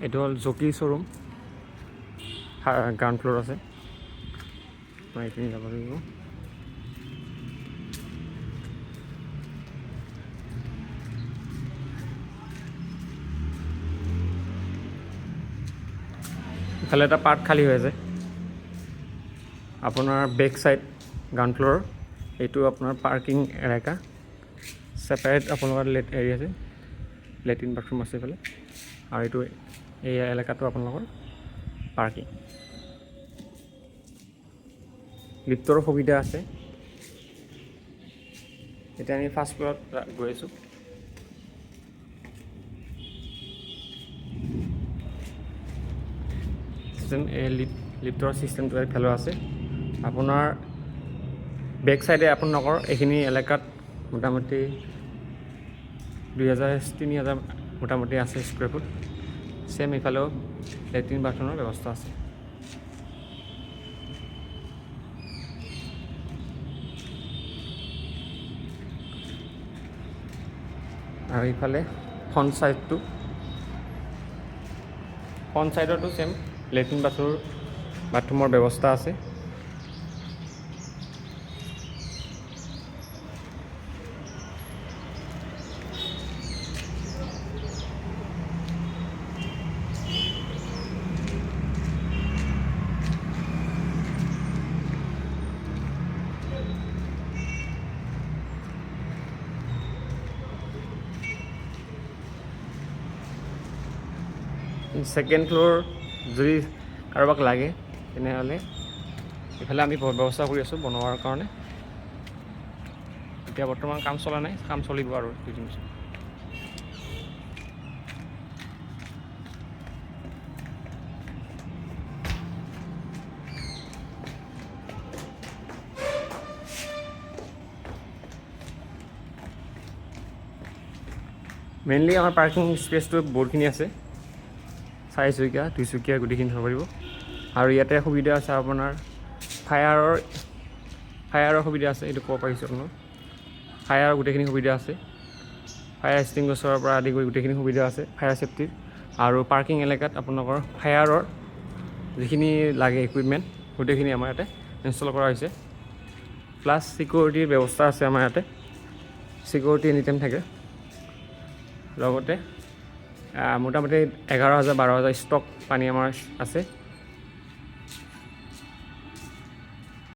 এইটো হ'ল jockey showroom, ground floor আছে। মই এইখিনি যাব লাগিব। ইফালে এটা পাৰ্ট খালী হৈ আছে। আপোনাৰ বেক চাইড গ্ৰাউণ্ড ফ্ল'ৰ, এইটো আপোনাৰ পাৰ্কিং এলেকা। ছেপাৰেট আপোনালোকৰ হেৰি আছে, লেট্ৰিন বাথৰুম আছে এইফালে, আৰু এইটো এই এলেকাটো আপোনালোকৰ পাৰ্কিং। লিফ্টৰো সুবিধা আছে। এতিয়া আমি ফাৰ্ষ্ট ফ্ল'ৰত গৈ আছোঁ। এই লিফ্টৰ ছিষ্টেমটো এইফালে আছে। আপোনাৰ বেক চাইডে আপোনালোকৰ এইখিনি এলেকাত মোটামুটি 2000-3000 মোটামুটি আছে স্কুৱেৰ ফুট। ছেম ইফালেও লেট্ৰিন বাথৰুমৰ ব্যৱস্থা আছে। আৰু ইফালে ফ্ৰণ্ট চাইডতো ছেম লেট্ৰিন বাথৰুমৰ ব্যৱস্থা আছে। ছেকেণ্ড ফ্ল'ৰ যদি কাৰোবাক লাগে তেনেহ'লে ইফালে আমি ব্যৱস্থা কৰি আছোঁ বনোৱাৰ কাৰণে। এতিয়া বৰ্তমান কাম চলা নাই, কাম চলিব আৰু 2-3 বছৰ। মেইনলি আমাৰ পাৰ্কিং স্পেচটো বহুতখিনি আছে, 4 চকীয়া 2 চকীয়া গোটেইখিনি থ'ব পাৰিব। আৰু ইয়াতে সুবিধা আছে আপোনাৰ ফায়াৰৰ সুবিধা আছে, এইটো ক'ব পাৰিছোঁ আপোনাক। ফায়াৰৰ গোটেইখিনি সুবিধা আছে, ফায়াৰ এক্সটিংগুইছাৰৰ পৰা আদি কৰি গোটেইখিনি সুবিধা আছে ফায়াৰ ছেফটিৰ। আৰু পাৰ্কিং এলেকাত আপোনালোকৰ ফায়াৰৰ যিখিনি লাগে ইকুইপমেণ্ট গোটেইখিনি আমাৰ ইয়াতে ইনষ্টল কৰা হৈছে। প্লাছ ছিকিউৰিটিৰ ব্যৱস্থা আছে আমাৰ ইয়াতে, ছিকিউৰিটি এনি টাইম থাকে। লগতে মোটামুটি 11,000-12,000 ষ্টক পানী আমাৰ আছে।